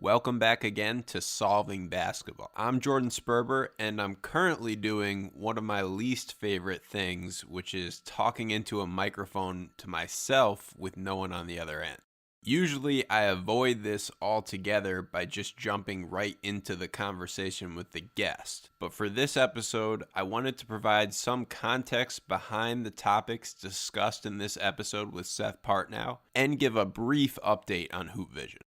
Welcome back again to Solving Basketball. I'm Jordan Sperber, and I'm currently doing one of my least favorite things, which is talking into a microphone to myself with no one on the other end. Usually, I avoid this altogether by just jumping right into the conversation with the guest. But for this episode, I wanted to provide some context behind the topics discussed in this episode with Seth Partnow and give a brief update on Hoop Vision.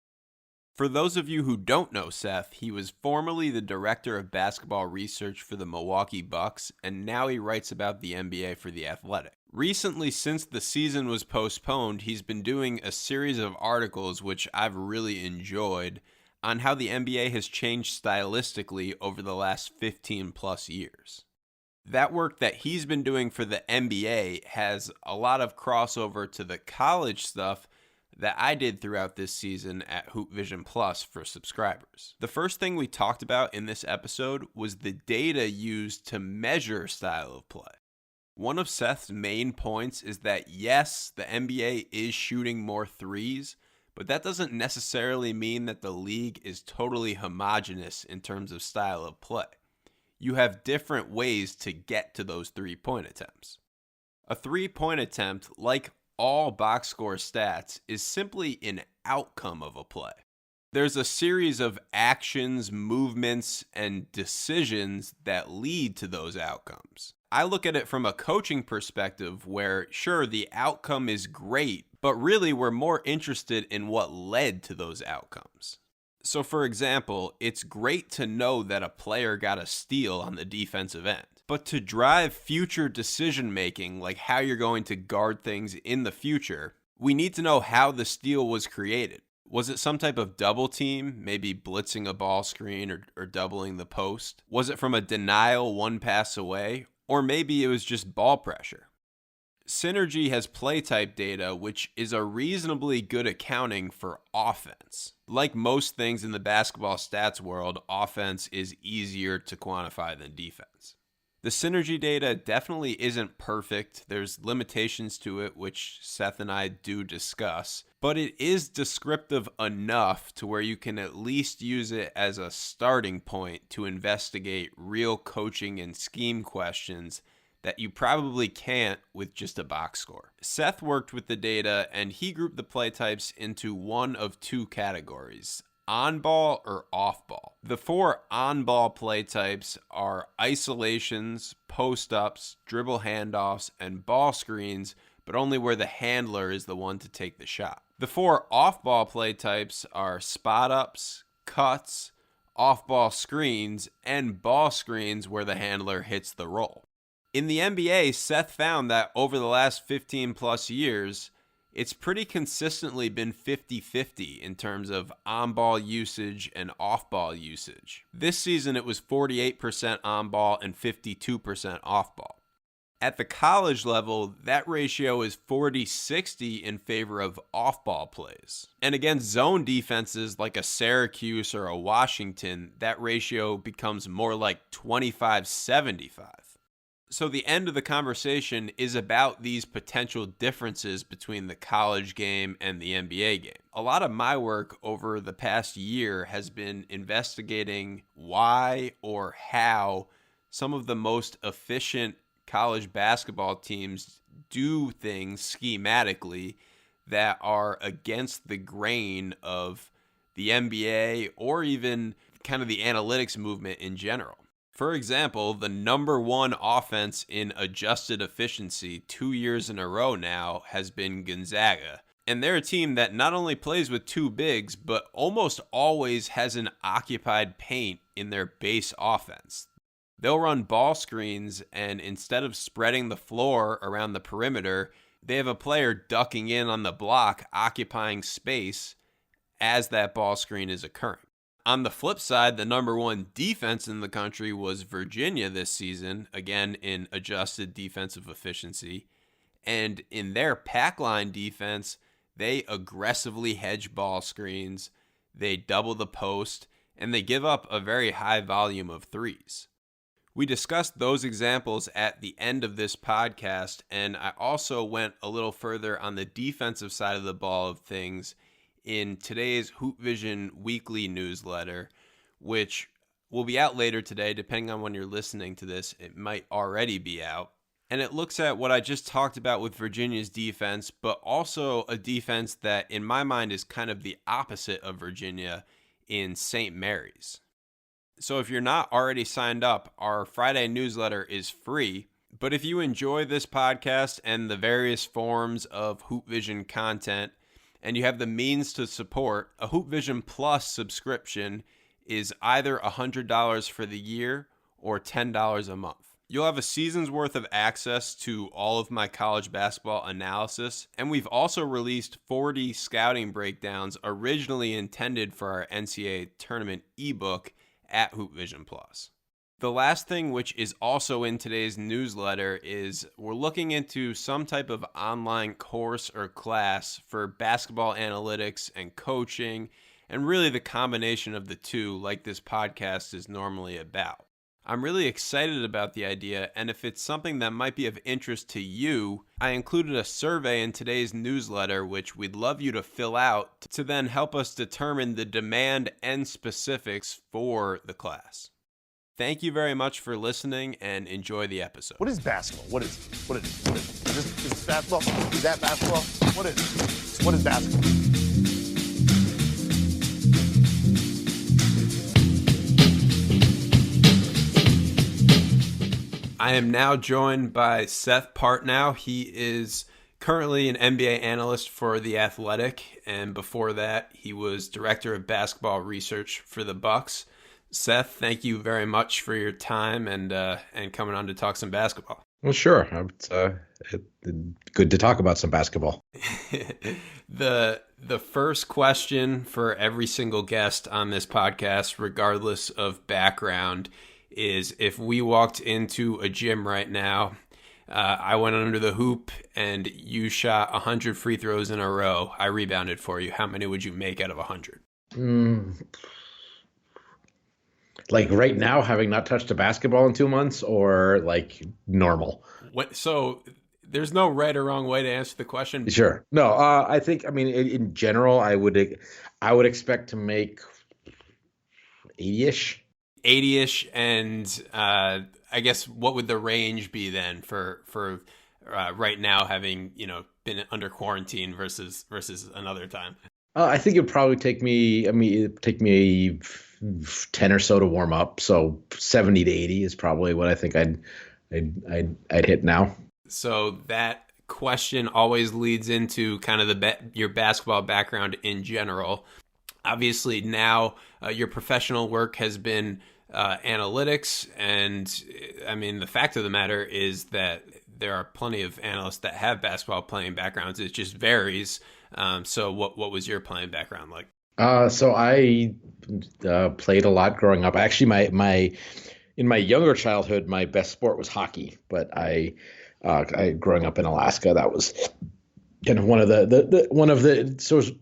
For those of you who don't know Seth, he was formerly the director of basketball research for the Milwaukee Bucks, and now he writes about the NBA for The Athletic. Recently, since the season was postponed, he's been doing a series of articles, which I've really enjoyed, on how the NBA has changed stylistically over the last 15 plus years. That work that he's been doing for the NBA has a lot of crossover to the college stuff that I did throughout this season at Hoop Vision Plus for subscribers. The first thing we talked about in this episode was the data used to measure style of play. One of Seth's main points is that yes, the NBA is shooting more threes, but that doesn't necessarily mean that the league is totally homogenous in terms of style of play. You have different ways to get to those three-point attempts. A three-point attempt, like all box score stats, is simply an outcome of a play. There's a series of actions, movements, and decisions that lead to those outcomes. I look at it from a coaching perspective where, sure, the outcome is great, but really we're more interested in what led to those outcomes. So for example, it's great to know that a player got a steal on the defensive end. But to drive future decision making, like how you're going to guard things in the future, we need to know how the steal was created. Was it some type of double team, maybe blitzing a ball screen or doubling the post? Was it from a denial one pass away? Or maybe it was just ball pressure. Synergy has play type data, which is a reasonably good accounting for offense. Like most things in the basketball stats world, offense is easier to quantify than defense. The synergy data definitely isn't perfect. There's limitations to it, which Seth and I do discuss, but it is descriptive enough to where you can at least use it as a starting point to investigate real coaching and scheme questions that you probably can't with just a box score. Seth worked with the data and he grouped the play types into one of two categories: on-ball or off-ball. The four on-ball play types are isolations, post-ups, dribble handoffs, and ball screens, but only where the handler is the one to take the shot. The four off-ball play types are spot-ups, cuts, off-ball screens, and ball screens where the handler hits the roll. In the NBA, Seth found that over the last 15 plus years, it's pretty consistently been 50-50 in terms of on-ball usage and off-ball usage. This season, it was 48% on-ball and 52% off-ball. At the college level, that ratio is 40-60 in favor of off-ball plays. And against zone defenses like a Syracuse or a Washington, that ratio becomes more like 25-75. So the end of the conversation is about these potential differences between the college game and the NBA game. A lot of my work over the past year has been investigating why or how some of the most efficient college basketball teams do things schematically that are against the grain of the NBA or even kind of the analytics movement in general. For example, the number one offense in adjusted efficiency 2 years in a row now has been Gonzaga. And they're a team that not only plays with two bigs, but almost always has an occupied paint in their base offense. They'll run ball screens, and instead of spreading the floor around the perimeter, they have a player ducking in on the block, occupying space as that ball screen is occurring. On the flip side, the number one defense in the country was Virginia this season, again in adjusted defensive efficiency. And in their pack line defense, they aggressively hedge ball screens, they double the post, and they give up a very high volume of threes. We discussed those examples at the end of this podcast, and I also went a little further on the defensive side of the ball of things in today's Hoop Vision weekly newsletter, which will be out later today. Depending on when you're listening to this, it might already be out. And it looks at what I just talked about with Virginia's defense, but also a defense that in my mind is kind of the opposite of Virginia in St. Mary's. So if you're not already signed up, our Friday newsletter is free. But if you enjoy this podcast and the various forms of Hoop Vision content, and you have the means to support, a Hoop Vision Plus subscription is either $100 for the year or $10 a month. You'll have a season's worth of access to all of my college basketball analysis, and we've also released 40 scouting breakdowns originally intended for our NCAA tournament ebook at Hoop Vision Plus. The last thing, which is also in today's newsletter, is we're looking into some type of online course or class for basketball analytics and coaching, and really the combination of the two, like this podcast is normally about. I'm really excited about the idea, and if it's something that might be of interest to you, I included a survey in today's newsletter, which we'd love you to fill out to then help us determine the demand and specifics for the class. Thank you very much for listening and enjoy the episode. What is basketball? What is this basketball? Is that basketball? What is basketball? I am now joined by Seth Partnow. He is currently an NBA analyst for The Athletic, and before that, he was director of basketball research for the Bucks. Seth, thank you very much for your time and coming on to talk some basketball. Well, sure. It's good to talk about some basketball. The first question for every single guest on this podcast, regardless of background, is if we walked into a gym right now, I went under the hoop and you shot 100 free throws in a row. I rebounded for you. How many would you make out of 100? Like right now, having not touched a basketball in 2 months, or like normal? So there's no right or wrong way to answer the question. Sure. No, I think, in general, I would expect to make 80-ish. 80-ish, and I guess what would the range be then for right now, having been under quarantine versus another time? I think it'd probably take me. It'd take me 10 or so to warm up. So 70 to 80 is probably what I think I'd hit now. So that question always leads into kind of your basketball background in general. Obviously, now your professional work has been analytics, and the fact of the matter is that there are plenty of analysts that have basketball playing backgrounds. It just varies. So what was your playing background like? So I played a lot growing up. Actually, in my younger childhood, my best sport was hockey. But I growing up in Alaska, that was kind of one of the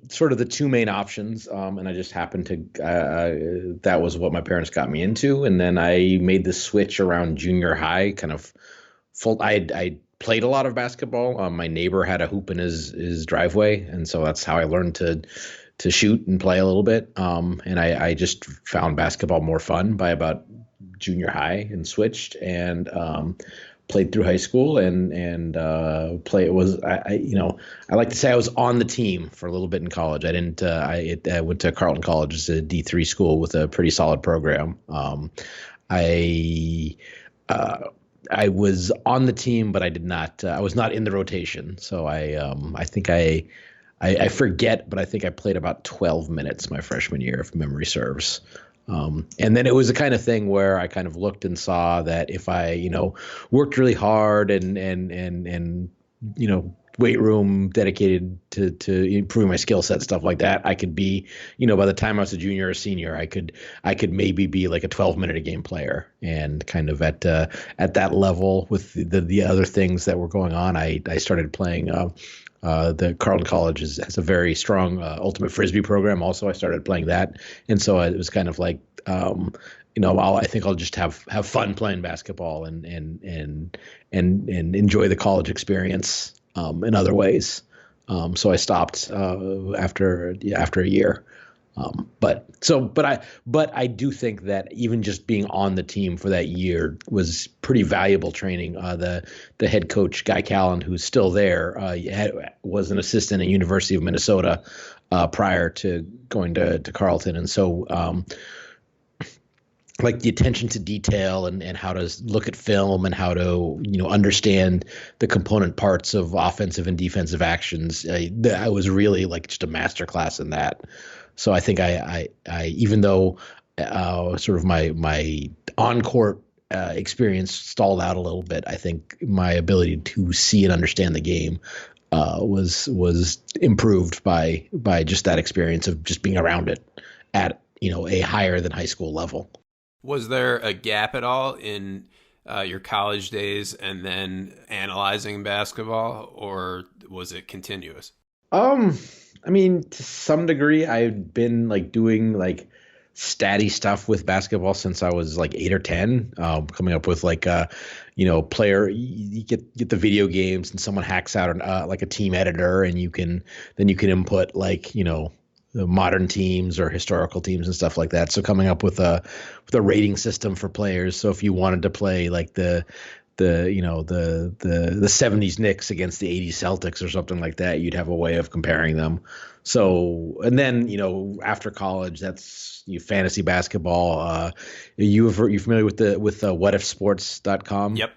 sort of the two main options. And I just happened to that was what my parents got me into. And then I made the switch around junior high, kind of full. I played a lot of basketball. My neighbor had a hoop in his driveway, and so that's how I learned to shoot and play a little bit. And I just found basketball more fun by about junior high and switched and played through high school and play. It was I like to say I was on the team for a little bit in college. I didn't. I went to Carleton College, it's a D3 school with a pretty solid program. I was on the team, but I did not. I was not in the rotation. So I think I forget, but I think I played about 12 minutes my freshman year, if memory serves. And then it was the kind of thing where I kind of looked and saw that if I, worked really hard and weight room dedicated to improving my skill set, stuff like that, I could be, by the time I was a junior or senior, I could maybe be like a 12-minute a game player. And kind of at that level with the other things that were going on, I started playing. The Carleton College has a very strong ultimate frisbee program. Also, I started playing that, and so it was kind of like, I think I'll just have fun playing basketball and enjoy the college experience in other ways. So I stopped after a year. But I do think that even just being on the team for that year was pretty valuable training. The head coach Guy Callan, who's still there, was an assistant at University of Minnesota prior to going to Carleton, and so like the attention to detail and how to look at film and how to understand the component parts of offensive and defensive actions. I was really like just a master class in that. So I think I even though sort of my on court experience stalled out a little bit, I think my ability to see and understand the game was improved by just that experience of just being around it at a higher than high school level. Was there a gap at all in your college days and then analyzing basketball, or was it continuous? I mean, to some degree, I've been like doing like statty stuff with basketball since I was like 8 or 10. Coming up with like player. You get the video games, and someone hacks out like a team editor, and you can input like the modern teams or historical teams and stuff like that. So coming up with a rating system for players. So if you wanted to play like the 70s Knicks against the 80s Celtics or something like that, you'd have a way of comparing them. So, and then, after college, that's fantasy basketball. You familiar with whatifsports.com? Yep.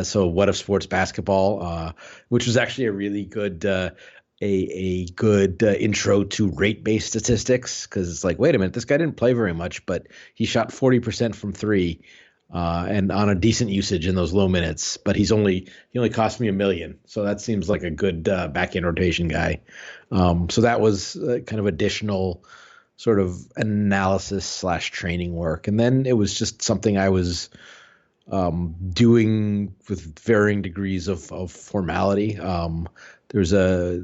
So What If Sports Basketball, which was actually a really good a good intro to rate-based statistics, because it's like, wait a minute, this guy didn't play very much, but he shot 40% from three, and on a decent usage in those low minutes. But he only cost me $1 million, so that seems like a good back-end rotation guy. So that was kind of additional sort of analysis / training work, and then it was just something I was doing with varying degrees of formality. There's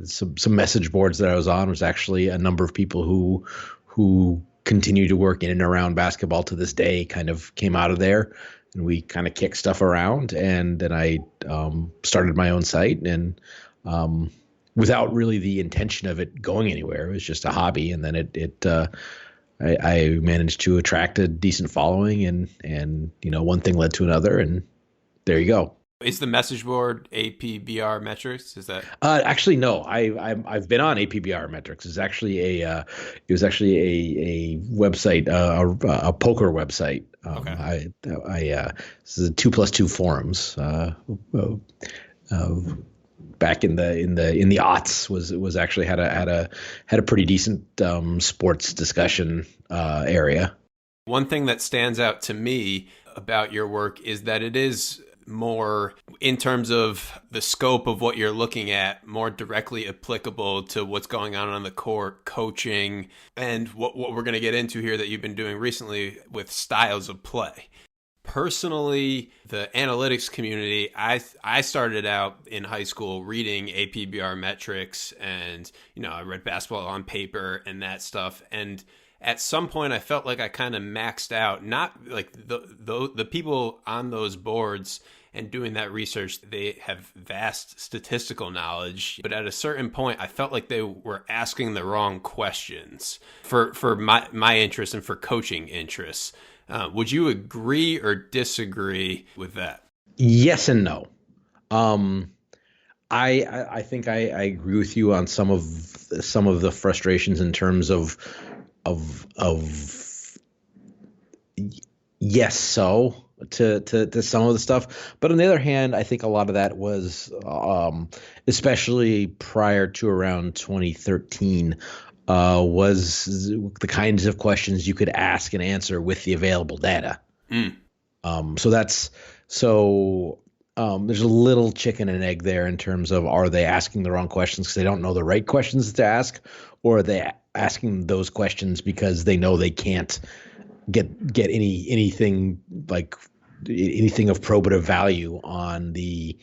some message boards that I was on. Was actually a number of people who continue to work in and around basketball to this day kind of came out of there, and we kind of kicked stuff around. And then I started my own site, and without really the intention of it going anywhere. It was just a hobby, and then I managed to attract a decent following, and one thing led to another, and there you go. Is the message board APBR metrics? Is that actually no? I've been on APBR metrics. It's actually a website, a poker website. Okay. This is a 2+2 forums. Back in the aughts was actually had a pretty decent sports discussion area. One thing that stands out to me about your work is that it is more, in terms of the scope of what you're looking at, more directly applicable to what's going on the court, coaching, and what we're going to get into here that you've been doing recently with styles of play. Personally, the analytics community, I started out in high school reading APBR metrics, and I read Basketball on Paper and that stuff, and at some point I felt like I kind of maxed out. Not like the people on those boards and doing that research, they have vast statistical knowledge, but at a certain point I felt like they were asking the wrong questions for my interest and for coaching interests. Would you agree or disagree with that? Yes and no. I think I agree with you on some of the frustrations in terms of yes, so to some of the stuff, but on the other hand, I think a lot of that was especially prior to around 2013 was the kinds of questions you could ask and answer with the available data. So there's a little chicken and egg there in terms of, are they asking the wrong questions because they don't know the right questions to ask, or are they asking those questions because they know they can't get anything of probative value on the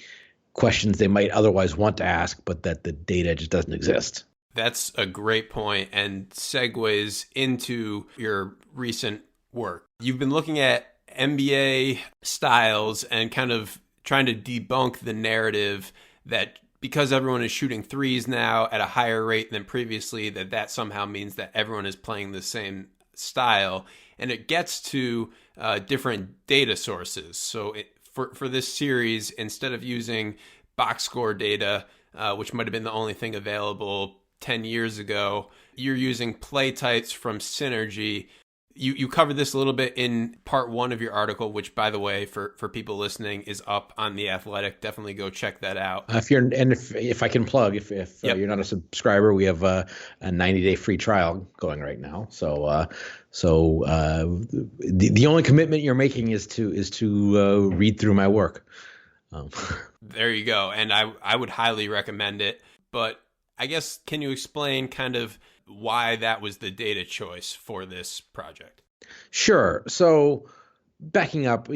questions they might otherwise want to ask, but that the data just doesn't exist. That's a great point, and segues into your recent work. You've been looking at NBA styles and kind of trying to debunk the narrative that because everyone is shooting threes now at a higher rate than previously, that somehow means that everyone is playing the same style. And it gets to different data sources. So for this series, instead of using box score data, which might have been the only thing available 10 years ago, you're using play types from Synergy. You covered this a little bit in part 1 of your article, which, by the way, for people listening, is up on The Athletic. Definitely go check that out. If I can plug, if Yep. you're not a subscriber, we have a 90-day free trial going right now. So the only commitment you're making is to read through my work. There you go. And I would highly recommend it. But I guess, can you explain kind of why that was the data choice for this project? Sure. So backing up,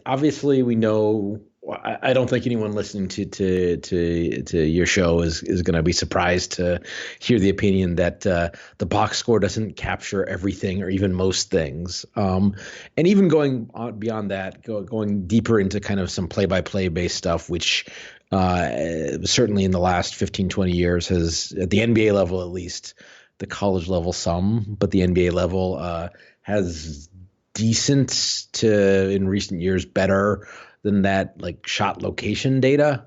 obviously we know. I don't think anyone listening to your show is going to be surprised to hear the opinion that the box score doesn't capture everything or even most things. And even going on beyond that, going deeper into kind of some play-by-play based stuff, which certainly in the last 15, 20 years has, at the NBA level at least, the college level some, but the NBA level has decent to, in recent years, better than that, like shot location data.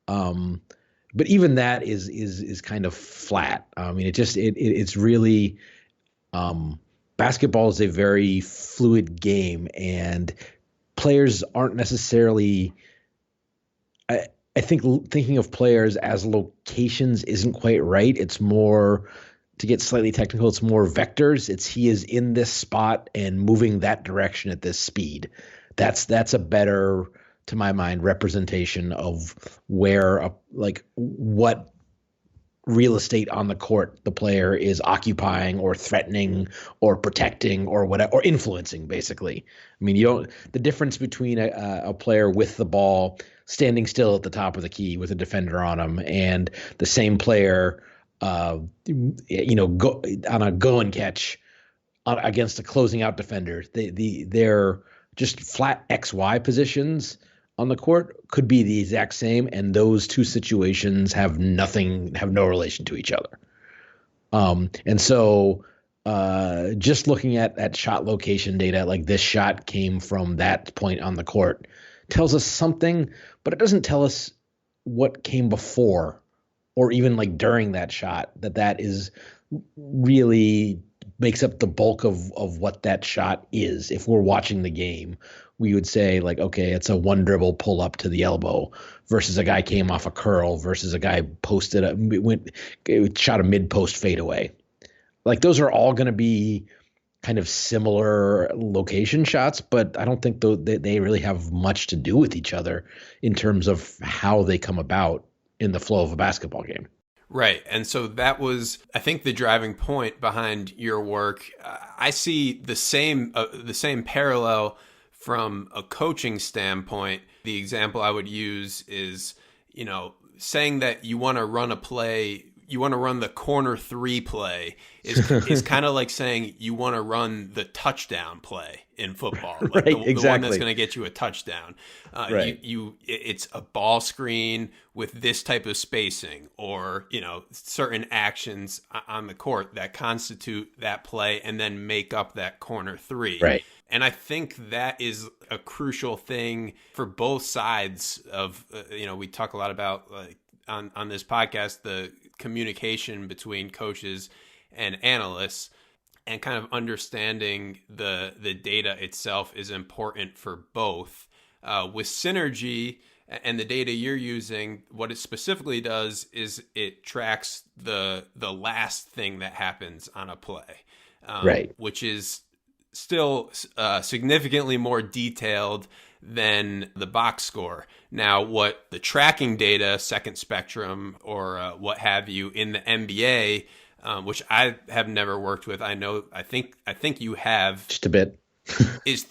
But even that is kind of flat. I mean, it's really basketball is a very fluid game, and players aren't necessarily. I think thinking of players as locations isn't quite right. It's more, to get slightly technical, it's more vectors. It's he is in this spot and moving that direction at this speed. That's a better, to my mind, representation of where what real estate on the court the player is occupying or threatening or protecting or whatever, or influencing, basically. I mean, the difference between a player with the ball standing still at the top of the key with a defender on him and the same player go on a go and catch against a closing out defender. They're just flat XY positions on the court could be the exact same, and those two situations have no relation to each other. And so just looking at that shot location data, like this shot came from that point on the court, tells us something, but it doesn't tell us what came before or even like during that shot. That is really makes up the bulk of what that shot is. If we're watching the game, we would say, like, okay, it's a one dribble pull up to the elbow versus a guy came off a curl versus a guy shot a mid post fadeaway. Like, those are all going to be kind of similar location shots, but I don't think they really have much to do with each other in terms of how they come about in the flow of a basketball game. Right. And so that was, I think, the driving point behind your work. I see the same parallel from a coaching standpoint. The example I would use is, saying that you want to run a play, you want to run the corner 3 play is kind of like saying you want to run the touchdown play in football, like right, the exactly. one that's going to get you a touchdown. Right. It's a ball screen with this type of spacing, or certain actions on the court that constitute that play and then make up that corner 3. Right. And I think that is a crucial thing for both sides of we talk a lot about, like, on this podcast, the communication between coaches and analysts, and kind of understanding the data itself is important for both. With Synergy and the data you're using, what it specifically does is it tracks the last thing that happens on a play, right, which is still significantly more detailed than the box score. Now, what the tracking data, second spectrum, or what have you, in the NBA, which I have never worked with, I think you have just a bit, is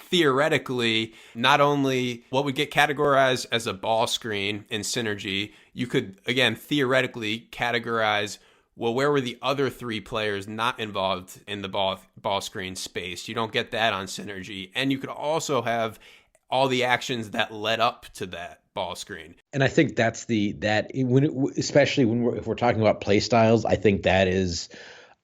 theoretically not only what would get categorized as a ball screen in Synergy, you could, again, theoretically categorize, well, where were the other 3 players not involved in the ball screen space? You don't get that on Synergy. And you could also have all the actions that led up to that ball screen. And I think that's especially if we're talking about play styles, I think that is,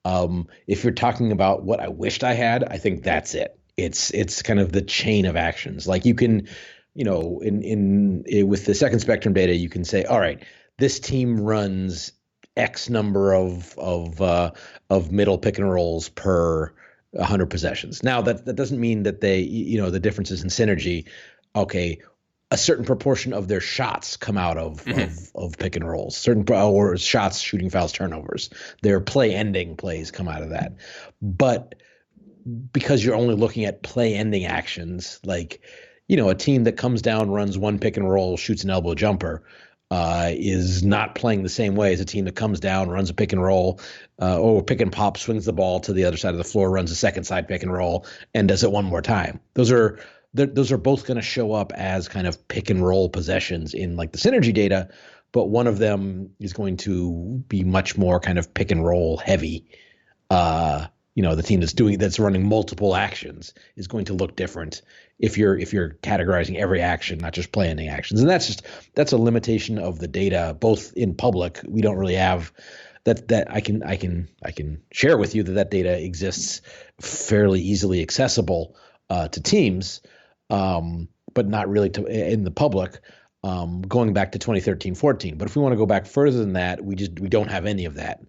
if you're talking about what I wished I had, I think that's it. It's kind of the chain of actions. Like you can, with the second spectrum data, you can say, all right, this team runs X number of middle pick and rolls per 100 possessions. Now that doesn't mean that they, the differences in synergy. Okay, a certain proportion of their shots come out of pick and rolls, or shots, shooting fouls, turnovers. Their play ending plays come out of that. But because you're only looking at play ending actions, like, a team that comes down, runs one pick and roll, shoots an elbow jumper, is not playing the same way as a team that comes down, runs a pick and roll, or pick and pop, swings the ball to the other side of the floor, runs a second side pick and roll, and does it one more time. Those are both going to show up as kind of pick and roll possessions in like the synergy data, but one of them is going to be much more kind of pick and roll heavy. The team that's running multiple actions is going to look different if you're categorizing every action, not just play ending actions. And that's a limitation of the data, both in public. We don't really have that I can share with you that data exists fairly easily accessible to teams, but not really in the public, going back to 2013-14. But if we want to go back further than that, we don't have any of that.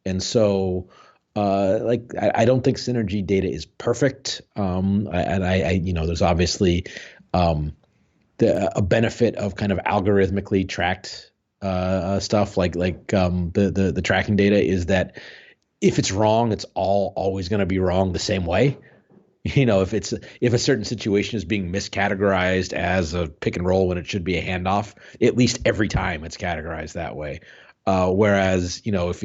And so I don't think synergy data is perfect. There's obviously a benefit of kind of algorithmically tracked stuff like the tracking data is that if it's wrong, it's always going to be wrong the same way. If a certain situation is being miscategorized as a pick and roll when it should be a handoff, at least every time it's categorized that way. Whereas, if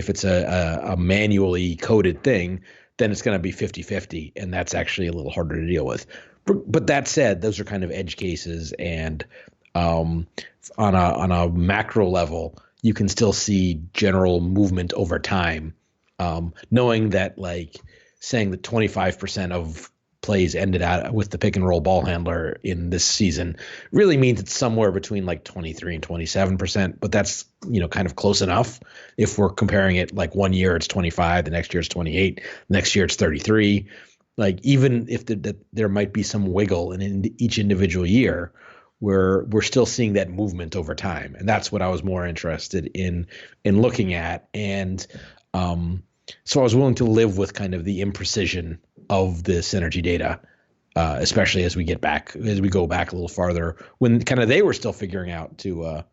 it's a manually coded thing, then it's going to be 50-50, and that's actually a little harder to deal with. But that said, those are kind of edge cases, and on a macro level, you can still see general movement over time, knowing that saying that 25% of plays ended out with the pick and roll ball handler in this season really means it's somewhere between 23 and 27%, but that's, kind of close enough. If we're comparing it, 1 year it's 25, the next year it's 28, next year it's 33, even if there might be some wiggle in each individual year, we're still seeing that movement over time. And that's what I was more interested in looking at. And, so I was willing to live with kind of the imprecision of the synergy data, especially as we go back a little farther when kind of they were still figuring out to,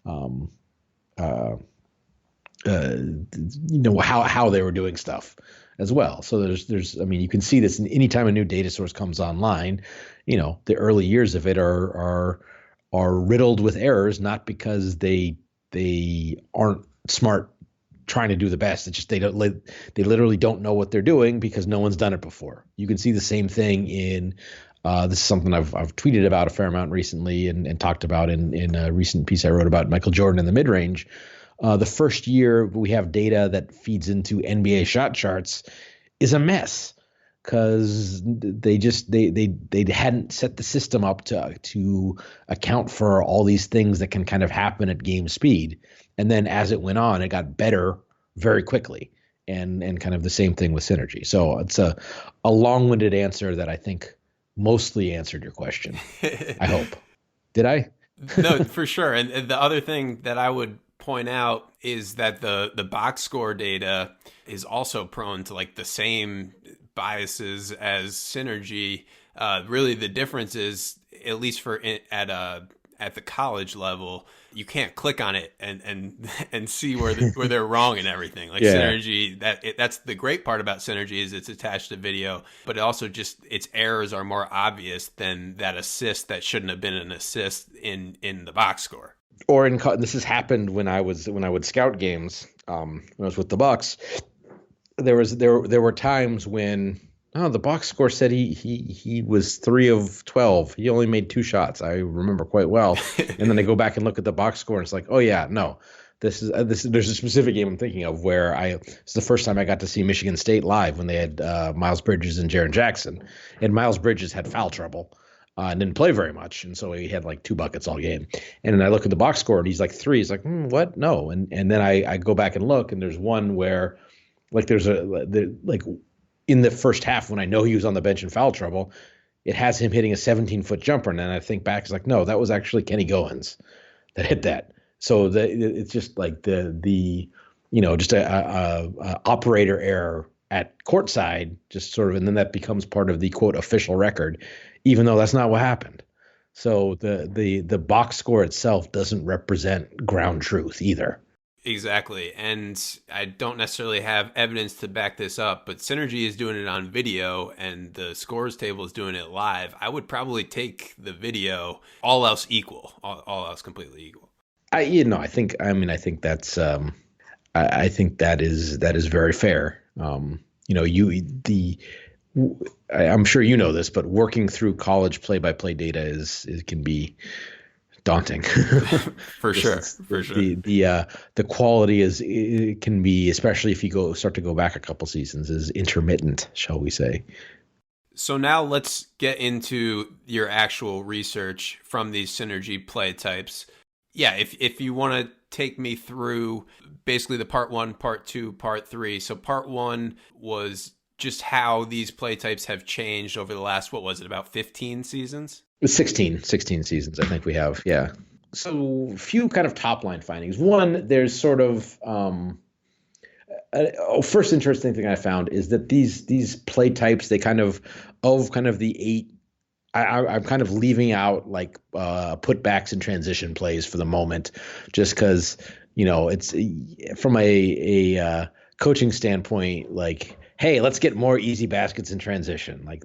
how they were doing stuff as well. So you can see this anytime a new data source comes online, the early years of it are riddled with errors, not because they aren't smart trying to do the best. It's just they literally don't know what they're doing because no one's done it before. You can see the same thing in this is something I've tweeted about a fair amount recently and talked about in a recent piece I wrote about Michael Jordan in the mid-range. The first year we have data that feeds into NBA shot charts is a mess because they hadn't set the system up to account for all these things that can kind of happen at game speed. And then as it went on, it got better very quickly, and kind of the same thing with synergy. So it's a long-winded answer that I think mostly answered your question. I hope. Did I? No, for sure. And the other thing that I would point out is that the box score data is also prone to the same biases as synergy. Really, the difference is, at least at the college level, you can't click on it and see where they're wrong and everything. Synergy, that's the great part about synergy is it's attached to video, but it also just its errors are more obvious than that assist that shouldn't have been an assist in the box score. Or this has happened when I would scout games. When I was with the Bucks, there were times when the box score said he was 3 of 12. He only made 2 shots. I remember quite well. And then I go back and look at the box score, and it's oh yeah, no, this is there's a specific game I'm thinking of where it's the first time I got to see Michigan State live when they had Miles Bridges and Jaren Jackson, and Miles Bridges had foul trouble. and didn't play very much. And so he had like 2 buckets all game. And then I look at the box score and he's like 3. He's like, what? No. And then I go back and look, and there's one where like like in the first half when I know he was on the bench in foul trouble, it has him hitting a 17-foot jumper. And then I think back, it's like, no, that was actually Kenny Goins that hit that. So it's just like just a operator error at courtside, just sort of, and then that becomes part of the quote official record, even though that's not what happened. So the box score itself doesn't represent ground truth either. Exactly. And I don't necessarily have evidence to back this up, but Synergy is doing it on video and the scores table is doing it live. I would probably take the video, all else equal, all else completely equal. I think that's I think that is very fair. I'm sure you know this, but working through college play-by-play data can be daunting. For sure. The quality it can be, especially if you start to go back a couple seasons, is intermittent, shall we say. So now let's get into your actual research from these Synergy play types. Yeah, if you want to take me through basically the part 1, part 2, part 3. So part 1 was just how these play types have changed over the last, what was it, about 15 seasons? 16 seasons, I think we have. Yeah. So few kind of top line findings. One, there's sort of first interesting thing I found is that these play types, they kind of the 8. I'm kind of leaving out like putbacks and transition plays for the moment, just because it's from a coaching standpoint, like, hey, let's get more easy baskets in transition. Like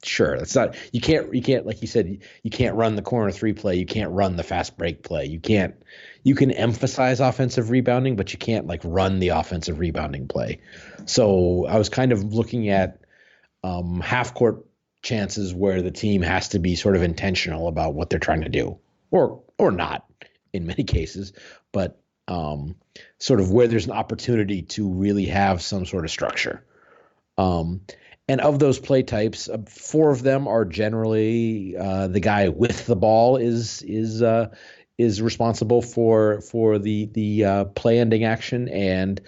sure, that's not, you can't like you said, you can't run the corner 3 play, you can't run the fast break play, you can emphasize offensive rebounding, but you can't like run the offensive rebounding play. So I was kind of looking at half court chances where the team has to be sort of intentional about what they're trying to do, or not in many cases, but sort of where there's an opportunity to really have some sort of structure. And of those play types, 4 of them are generally the guy with the ball is responsible for the play ending action, and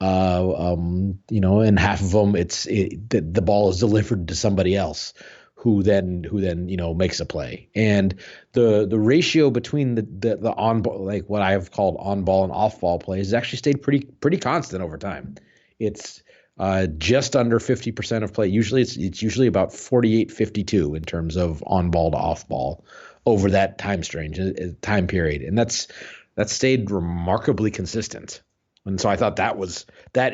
in half of them the ball is delivered to somebody else who then makes a play. And the ratio between the on ball, like what I have called on ball and off ball plays, has actually stayed pretty constant over time. It's just under 50% of play. Usually it's usually about 48-52 in terms of on ball to off ball over that time period, and that's stayed remarkably consistent. And so I thought that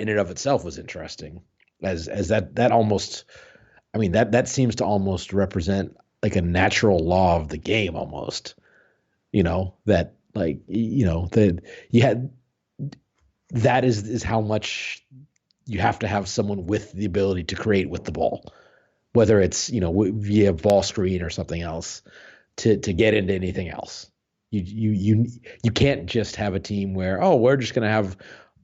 in and of itself was interesting, as that almost, I mean, that seems to almost represent like a natural law of the game almost, that like, that you had, that is how much you have to have someone with the ability to create with the ball, whether it's, via ball screen or something else, to get into anything else. You can't just have a team where, we're just going to have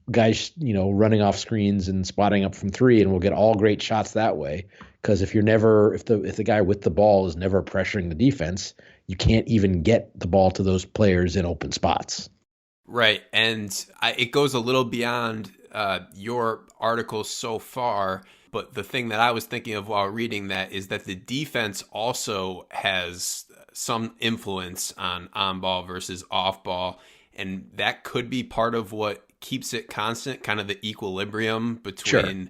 guys, running off screens and spotting up from 3, and we'll get all great shots that way. Because if the guy with the ball is never pressuring the defense, you can't even get the ball to those players in open spots. Right, and it goes a little beyond your article so far. But the thing that I was thinking of while reading that is that the defense also has some influence on ball versus off ball. And that could be part of what keeps it constant, kind of the equilibrium between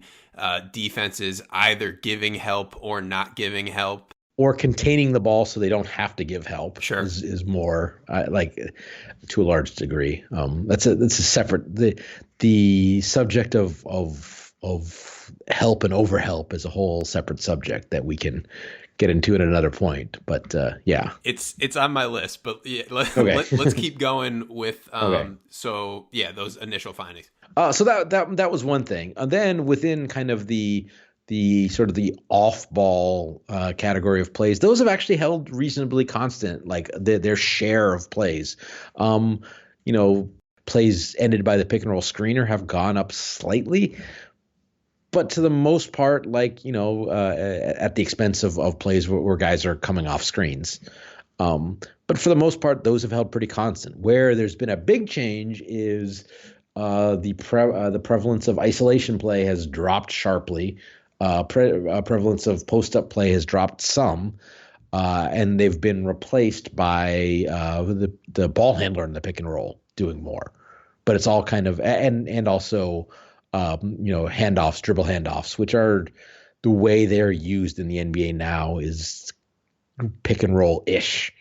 defenses either giving help or not giving help. Or containing the ball so they don't have to give help. Sure. is more like to a large degree. That's a separate, the subject of help and overhelp is a whole separate subject that we can get into at another point. But yeah, it's on my list. But yeah, let's keep going with okay. So yeah, those initial findings. So that was one thing. And then within kind of the sort of the off ball category of plays, those have actually held reasonably constant, like their share of plays. Plays ended by the pick and roll screener have gone up slightly, but to the most part, like, at the expense of plays where guys are coming off screens. But for the most part, those have held pretty constant. Where there's been a big change is the prevalence of isolation play has dropped sharply. Prevalence of post-up play has dropped some, and they've been replaced by the ball handler in the pick and roll doing more. But it's all kind of and also handoffs, dribble handoffs, which are the way they're used in the NBA now is pick and roll ish.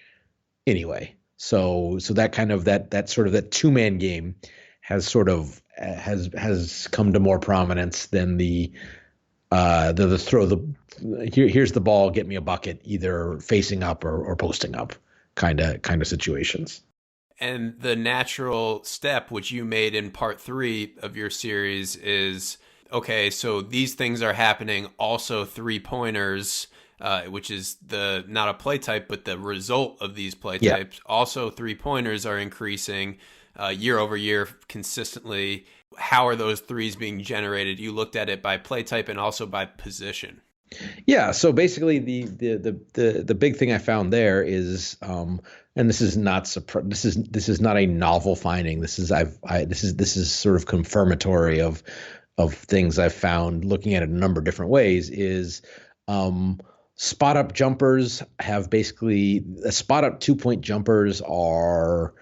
Anyway, so that kind of that sort of that 2-man game has sort of has come to more prominence than the throw here's the ball, get me a bucket, either facing up or posting up kind of situations. And the natural step, which you made in part 3 of your series, is okay, so these things are happening. Also, 3-pointers, which is not a play type, but the result of these play types. Also, 3-pointers are increasing year over year consistently. How are those threes being generated? You looked at it by play type and also by position. Yeah, so basically the big thing I found there is, and this is not this is not a novel finding. This is sort of confirmatory of things I've found looking at it a number of different ways. Is spot up jumpers have basically spot up 2-point jumpers are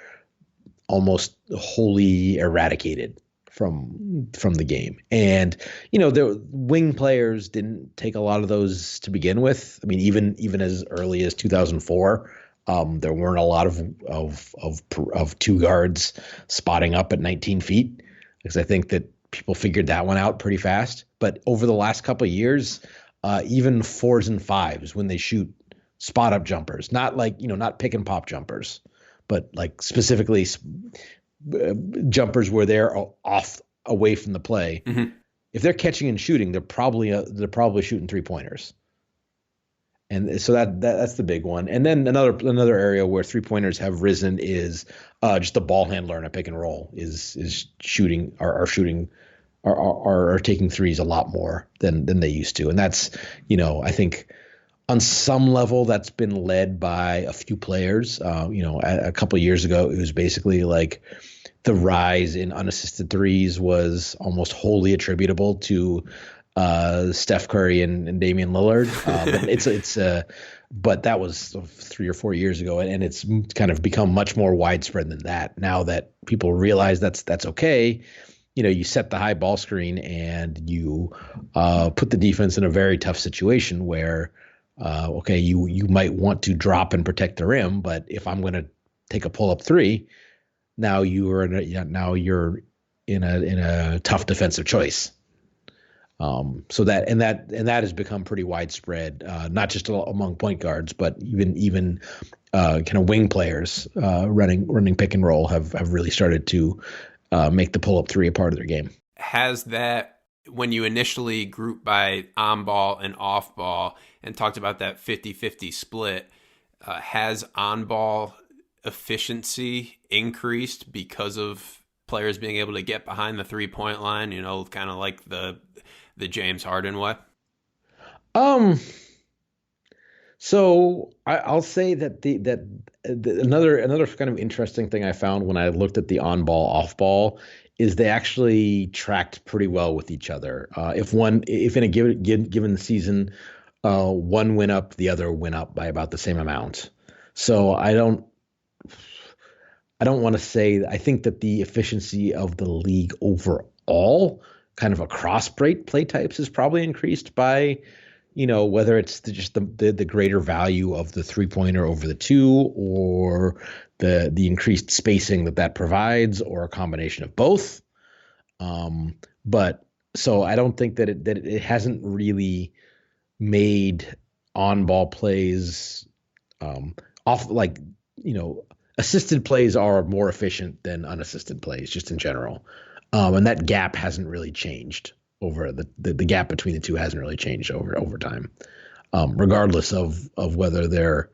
almost wholly eradicated from the game. And the wing players didn't take a lot of those to begin with. I mean, even as early as 2004, there weren't a lot of 2 guards spotting up at 19 feet, because I think that people figured that one out pretty fast. But over the last couple of years, even 4s and 5s, when they shoot spot up jumpers, not like not pick and pop jumpers, but like specifically jumpers where they're off away from the play. Mm-hmm. If they're catching and shooting, they're probably shooting 3-pointers. And so that's the big one. And then another area where 3-pointers have risen is just the ball handler in a pick and roll is shooting are taking threes a lot more than they used to. And that's, I think on some level that's been led by a few players. A couple of years ago, it was basically like the rise in unassisted threes was almost wholly attributable to Steph Curry and Damian Lillard. But that was 3 or 4 years ago, and it's kind of become much more widespread than that. Now that people realize that's okay, you set the high ball screen and you put the defense in a very tough situation where, you might want to drop and protect the rim, but if I'm going to take a pull-up 3, now you're in a tough defensive choice. So that has become pretty widespread, not just among point guards, but even kind of wing players running pick and roll have really started to make the pull-up 3 a part of their game. Has that, when you initially grouped by on ball and off ball and talked about that 50-50 split, has on ball efficiency increased because of players being able to get behind the 3-point line, kind of like the James Harden way? So I'll say that another kind of interesting thing I found when I looked at the on ball off ball is they actually tracked pretty well with each other. If in a given season, one went up, the other went up by about the same amount. So I don't want to say, I think that the efficiency of the league overall, kind of across play types, is probably increased by, whether it's just the greater value of the 3-pointer over the 2, or the increased spacing that provides, or a combination of both. But so I don't think that it hasn't really made on ball plays assisted plays are more efficient than unassisted plays just in general. And that gap hasn't really changed over the gap between the two hasn't really changed over time, regardless of whether they're,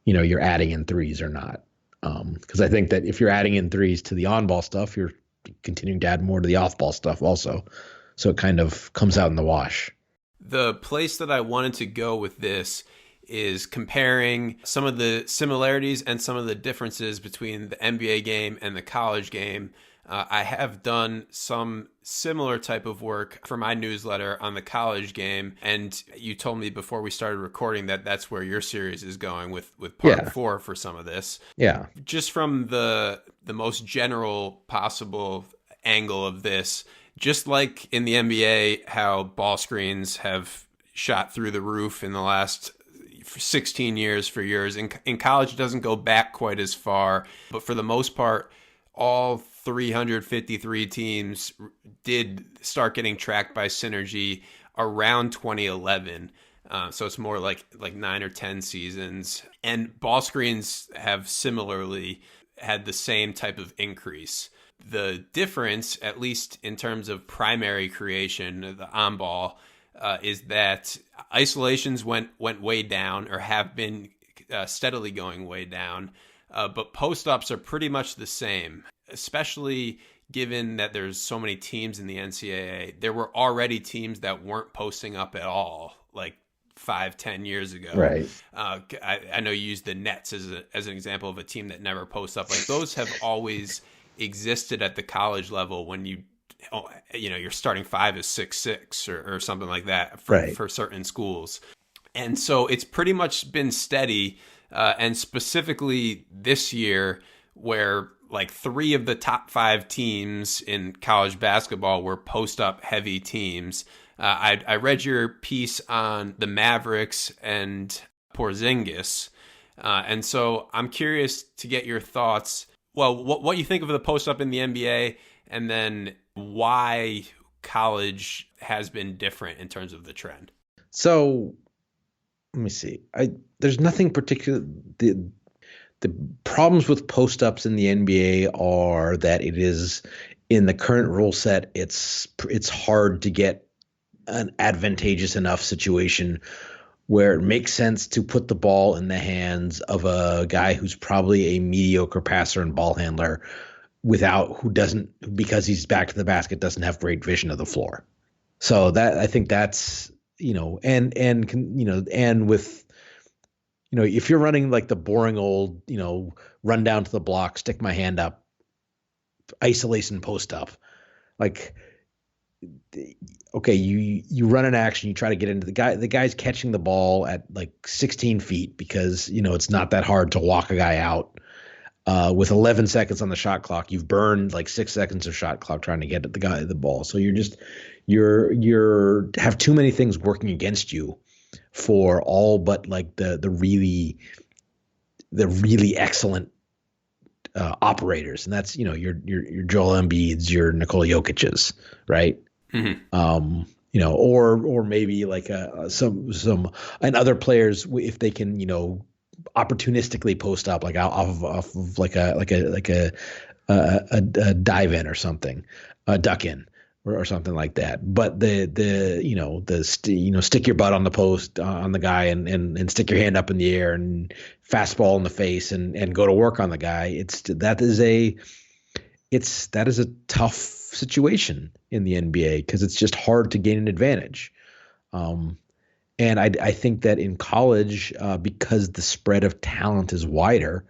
you're adding in threes or not. Because I think that if you're adding in threes to the on ball stuff, you're continuing to add more to the off ball stuff also. So it kind of comes out in the wash. The place that I wanted to go with this is comparing some of the similarities and some of the differences between the NBA game and the college game. I have done some similar type of work for my newsletter on the college game, and you told me before we started recording that that's where your series is going with part 4 for some of this. Yeah. Just from the most general possible angle of this, just like in the NBA, how ball screens have shot through the roof in the last 16 years for years. In college, it doesn't go back quite as far, but for the most part, all 353 teams did start getting tracked by Synergy around 2011. So it's more like 9 or 10 seasons. And ball screens have similarly had the same type of increase. The difference, at least in terms of primary creation, the on ball, is that isolations went way down, or have been steadily going way down. But post-ups are pretty much the same, especially given that there's so many teams in the NCAA. There were already teams that weren't posting up at all, like 5-10 years ago. Right. I know you used the Nets as an example of a team that never posts up. Like, those have always existed at the college level when your starting five is 6'6" or something like that for certain schools. And so it's pretty much been steady. And specifically this year, where like 3 of the top 5 teams in college basketball were post-up heavy teams. I read your piece on the Mavericks and Porzingis. And so I'm curious to get your thoughts. Well, what you think of the post-up in the NBA, and then why college has been different in terms of the trend. So let me see. There's nothing particular. The problems with post-ups in the NBA are that it is, in the current rule set, it's hard to get an advantageous enough situation where it makes sense to put the ball in the hands of a guy who's probably a mediocre passer and ball handler because he's back to the basket, doesn't have great vision of the floor. So that, I think that's, and with, if you're running like the boring old, run down to the block, stick my hand up, isolation post up, like, okay, you run an action, you try to get into the guy's catching the ball at like 16 feet because, it's not that hard to walk a guy out. With 11 seconds on the shot clock, you've burned like 6 seconds of shot clock trying to get at the ball. So you're have too many things working against you for all but like the really excellent operators, and that's your Joel Embiid's, your Nikola Jokic's, right? Mm-hmm. Or maybe like some and other players, if they can opportunistically post up like off of like a dive in or something, a duck in or something like that. But stick your butt on the post on the guy and stick your hand up in the air and fastball in the face and go to work on the guy. That is a tough situation in the NBA because it's just hard to gain an advantage. And I think that in college, because the spread of talent is wider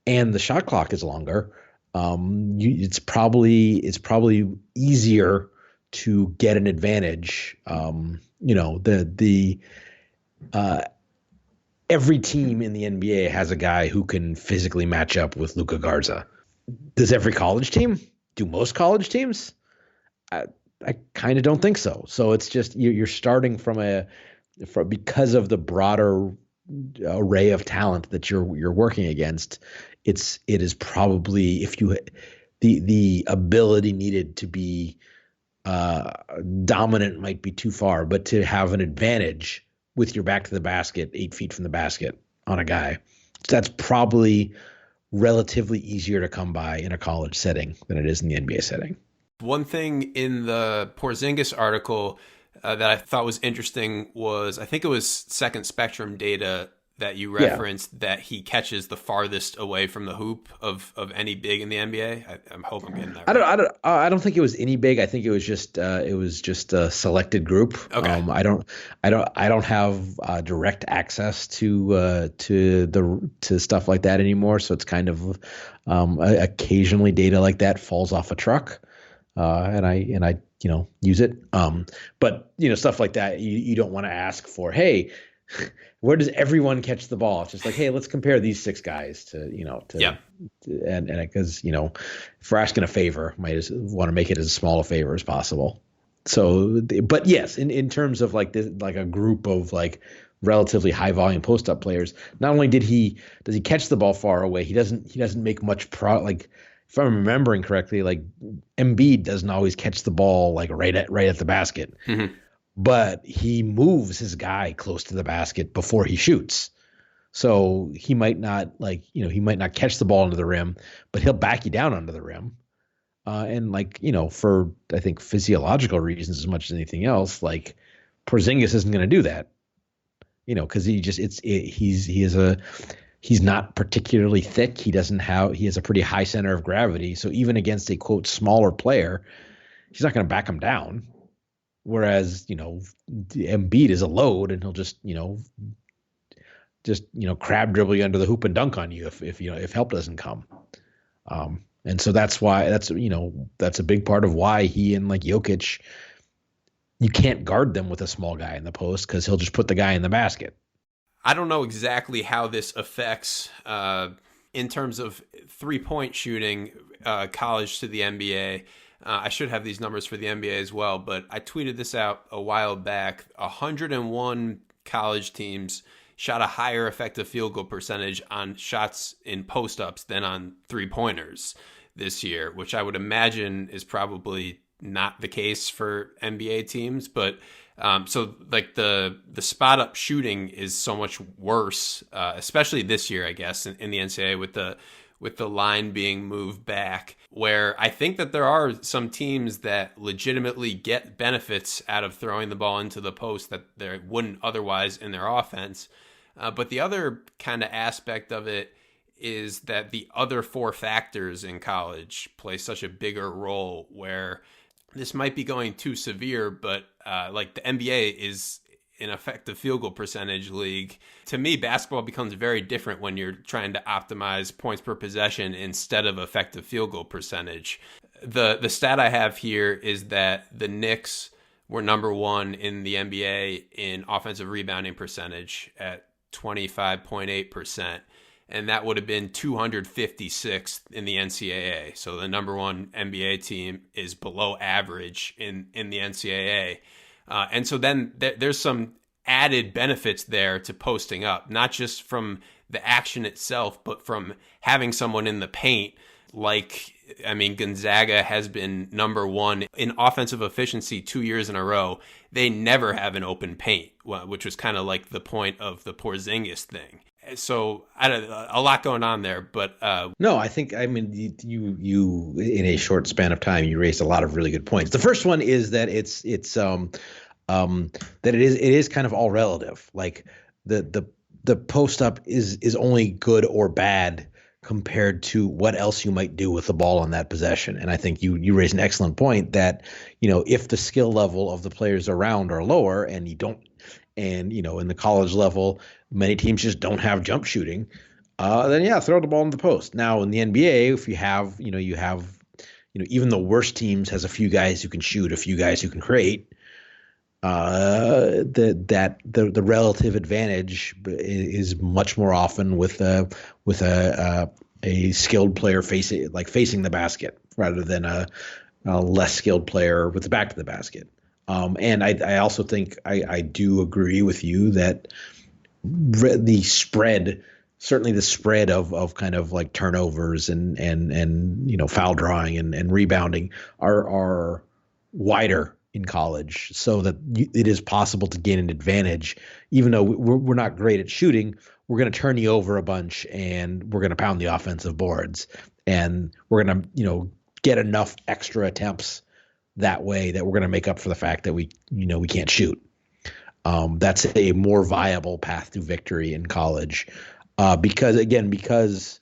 and the shot clock is longer, it's probably easier to get an advantage. Every team in the NBA has a guy who can physically match up with Luka Garza. Does every college team? Do most college teams? I kind of don't think so. So it's just you're starting because of the broader array of talent that you're working against. It is probably, if you the ability needed to be dominant might be too far, but to have an advantage with your back to the basket, 8 feet from the basket on a guy, that's probably relatively easier to come by in a college setting than it is in the NBA setting. One thing in the Porzingis article that I thought was interesting was, I think it was Second Spectrum data that you Yeah. referenced that he catches the farthest away from the hoop of any big in the NBA? I'm hoping I'm getting that right. I don't think it was any big. I think it was just a selected group. Okay. I don't have direct access to stuff like that anymore. So it's kind of occasionally data like that falls off a truck, and I use it. But stuff like that you don't want to ask for. Hey, where does everyone catch the ball? It's just like, hey, let's compare these 6 guys to Yeah. and because if we're asking a favor, might as want to make it as small a favor as possible. So, but yes, in terms of like this, like a group of like relatively high volume post up players, not only does he catch the ball far away, he doesn't make much like if I'm remembering correctly, like Embiid doesn't always catch the ball like right at the basket. Mm-hmm. But he moves his guy close to the basket before he shoots. So he might not catch the ball under the rim, but he'll back you down under the rim. And for I think physiological reasons as much as anything else, like Porzingis isn't going to do that. Because he's not particularly thick. He has a pretty high center of gravity. So even against a quote smaller player, he's not going to back him down. Whereas, Embiid is a load and he'll just crab dribble you under the hoop and dunk on you if help doesn't come. And so that's a big part of why he and like Jokic, you can't guard them with a small guy in the post because he'll just put the guy in the basket. I don't know exactly how this affects in terms of 3-point shooting college to the NBA. I should have these numbers for the NBA as well, but I tweeted this out a while back. 101 college teams shot a higher effective field goal percentage on shots in post-ups than on three-pointers this year, which I would imagine is probably not the case for NBA teams. But so like the spot-up shooting is so much worse, especially this year, I guess, in the NCAA with the line being moved back, where I think that there are some teams that legitimately get benefits out of throwing the ball into the post that they wouldn't otherwise in their offense. But the other kind of aspect of it is that the other 4 factors in college play such a bigger role, where this might be going too severe, but like the NBA is an effective field goal percentage league. To me, basketball becomes very different when you're trying to optimize points per possession instead of effective field goal percentage. The stat I have here is that the Knicks were number 1 in the NBA in offensive rebounding percentage at 25.8%. And that would have been 256th in the NCAA. So the number 1 NBA team is below average in the NCAA. And so then there's some added benefits there to posting up, not just from the action itself, but from having someone in the paint. Gonzaga has been number 1 in offensive efficiency 2 years in a row. They never have an open paint, which was kind of like the point of the Porzingis thing. So a lot going on there, but no, I think you in a short span of time you raised a lot of really good points. The first one is that it is kind of all relative. Like the post up is only good or bad compared to what else you might do with the ball on that possession. And I think you raised an excellent point that if the skill level of the players around are lower and you don't. And, in the college level, many teams just don't have jump shooting. Then, throw the ball in the post. Now, in the NBA, if you have even the worst teams has a few guys who can shoot, a few guys who can create. The relative advantage is much more often with a skilled player facing the basket rather than a less skilled player with the back to the basket. And I also think I do agree with you that the spread, certainly the spread of kind of like turnovers and foul drawing and rebounding are wider in college, so that it is possible to gain an advantage. Even though we're not great at shooting, we're going to turn you over a bunch and we're going to pound the offensive boards, and we're going to get enough extra attempts that way that we're going to make up for the fact that we can't shoot. That's a more viable path to victory in college. Because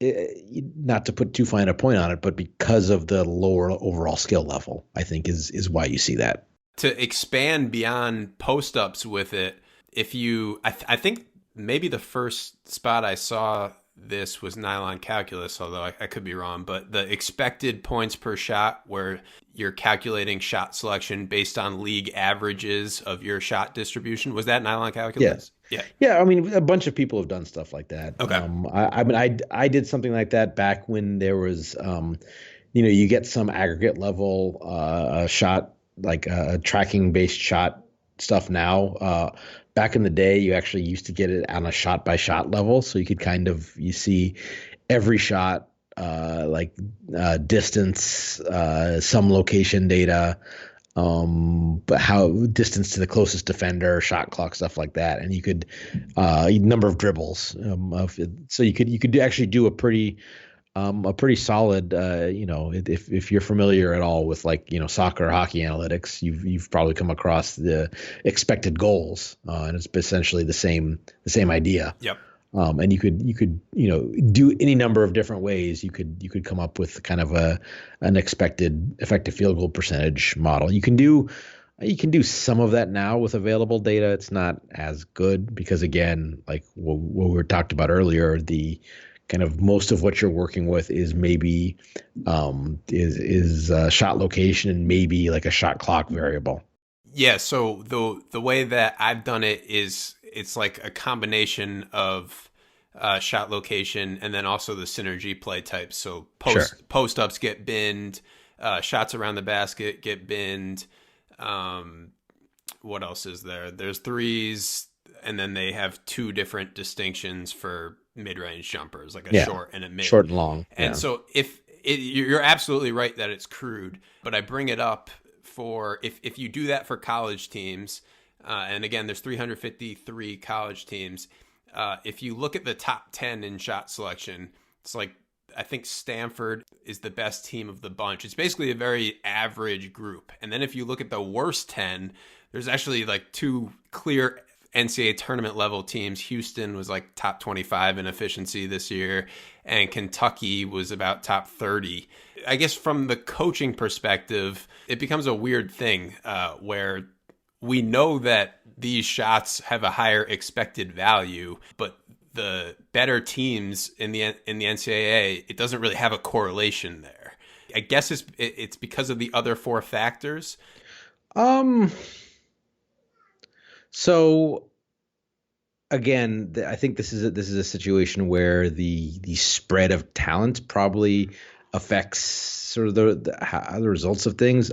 not to put too fine a point on it, but because of the lower overall skill level, I think is why you see that. To expand beyond post ups with it, if you, I think maybe the first spot I saw this was nylon calculus, although I could be wrong, but the expected points per shot, where you're calculating shot selection based on league averages of your shot distribution. Was that nylon calculus? Yeah. Yeah. I mean, a bunch of people have done stuff like that. Okay. I mean, I did something like that back when there was, you get some aggregate level shot, like tracking based shot stuff now. Back in the day, you actually used to get it on a shot by shot level. So you see every shot, distance, some location data, but how distance to the closest defender, shot clock, stuff like that. And you could, number of dribbles. So you could actually do a pretty solid, if you're familiar at all with soccer or hockey analytics, you've probably come across the expected goals, and it's essentially the same idea. Yep. And you could do any number of different ways. You could come up with kind of an expected effective field goal percentage model. You can do some of that now with available data. It's not as good because, again, like what we were talked about earlier, the kind of most of what you're working with is maybe shot location and maybe like a shot clock variable. Yeah. So the way that I've done it is it's like a combination of shot location and then also the synergy play types. So post ups get binned, shots around the basket get binned. What else is there? There's threes, and then they have two different distinctions for mid-range jumpers, like a short and a mid. Short and long. And so you're absolutely right that it's crude, but I bring it up for if you do that for college teams, and again, there's 353 college teams. If you look at the top 10 in shot selection, it's like, I think Stanford is the best team of the bunch. It's basically a very average group. And then if you look at the worst 10, there's actually like two clear NCAA tournament level teams. Houston was like top 25 in efficiency this year, and Kentucky was about top 30. I guess from the coaching perspective, it becomes a weird thing where we know that these shots have a higher expected value, but the better teams in the NCAA, it doesn't really have a correlation there. I guess it's because of the other four factors. So again, I think this is a situation where the spread of talent probably affects sort of the results of things.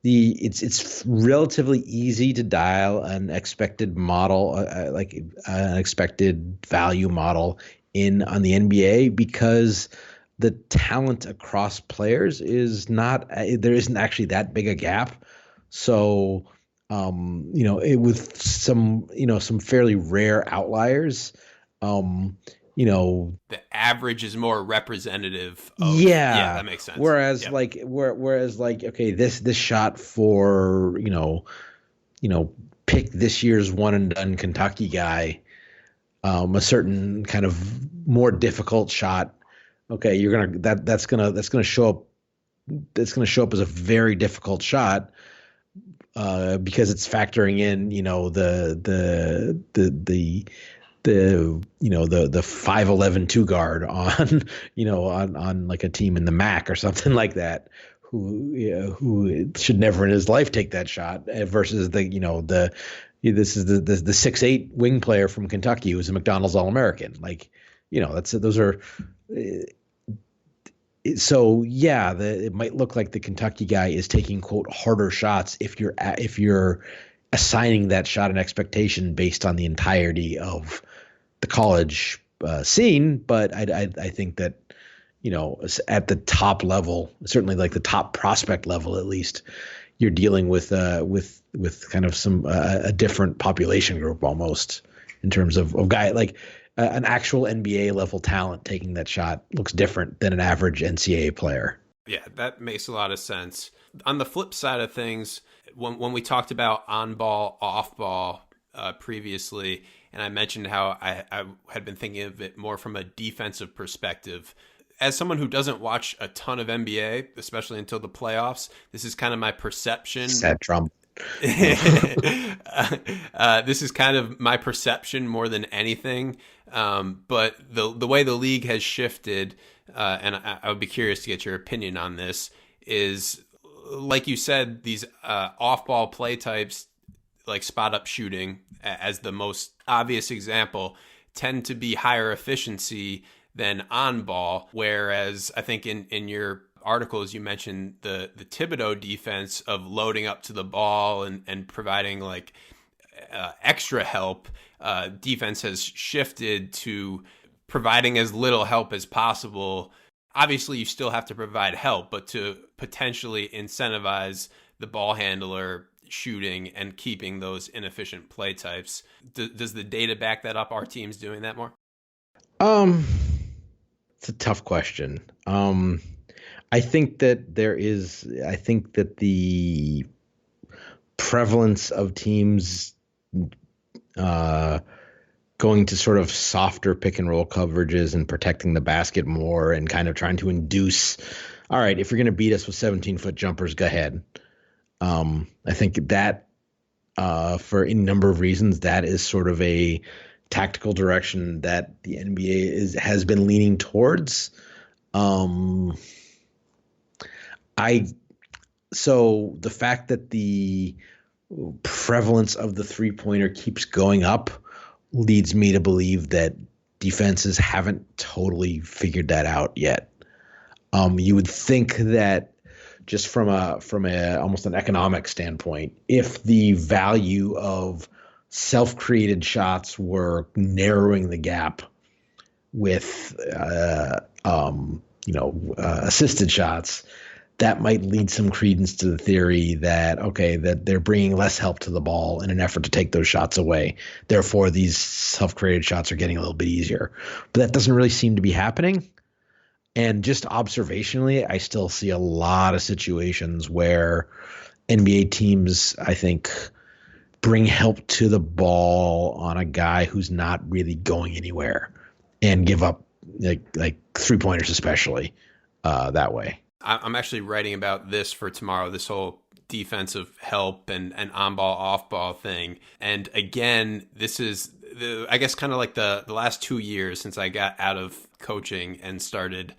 It's relatively easy to dial an expected model, like an expected value model in on the NBA because the talent across players is not, there isn't actually that big a gap. So, with some fairly rare outliers, the average is more representative of, yeah, that makes sense. Whereas okay, this shot for pick this year's one and done Kentucky guy, a certain kind of more difficult shot. Okay, that's gonna show up as a very difficult shot because it's factoring in the 5'11" two guard on on like a team in the MAC or something like that who should never in his life take that shot versus this is the 6'8" wing player from Kentucky who's a McDonald's All-American. So yeah, it might look like the Kentucky guy is taking quote harder shots if you're assigning that shot an expectation based on the entirety of the college scene. But I think that at the top level, certainly like the top prospect level at least, you're dealing with kind of some a different population group almost in terms of guy like. An actual NBA level talent taking that shot looks different than an average NCAA player. Yeah, that makes a lot of sense. On the flip side of things, When we talked about on ball, off ball previously, and I mentioned how I had been thinking of it more from a defensive perspective. As someone who doesn't watch a ton of NBA, especially until the playoffs, this is kind of my perception. Sad Trump. This is kind of my perception more than anything. But the way the league has shifted, and I would be curious to get your opinion on this, is like you said, these off-ball play types, like spot-up shooting, as the most obvious example, tend to be higher efficiency than on-ball. Whereas I think in your articles you mentioned the Thibodeau defense of loading up to the ball and providing like extra help. Defense has shifted to providing as little help as possible. Obviously, you still have to provide help, but to potentially incentivize the ball handler shooting and keeping those inefficient play types. Does the data back that up? Are teams doing that more? It's a tough question. I think that the prevalence of teams going to sort of softer pick and roll coverages and protecting the basket more and kind of trying to induce, all right, if you're going to beat us with 17-foot jumpers, go ahead. I think that for any number of reasons, that is sort of a tactical direction that the NBA has been leaning towards. So the fact that the prevalence of the three-pointer keeps going up leads me to believe that defenses haven't totally figured that out yet. You would think that just from a almost an economic standpoint, if the value of self-created shots were narrowing the gap with assisted shots, that might lead some credence to the theory that, okay, that they're bringing less help to the ball in an effort to take those shots away. Therefore, these self-created shots are getting a little bit easier. But that doesn't really seem to be happening. And just observationally, I still see a lot of situations where NBA teams, I think, bring help to the ball on a guy who's not really going anywhere and give up like three-pointers, especially that way. I'm actually writing about this for tomorrow, this whole defensive help and on-ball, off-ball thing. And again, this is, I guess, kind of like the last 2 years since I got out of coaching and started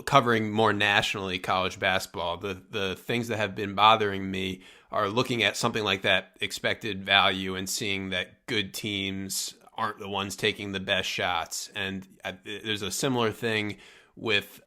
covering more nationally college basketball. The things that have been bothering me are looking at something like that expected value and seeing that good teams aren't the ones taking the best shots. And there's a similar thing with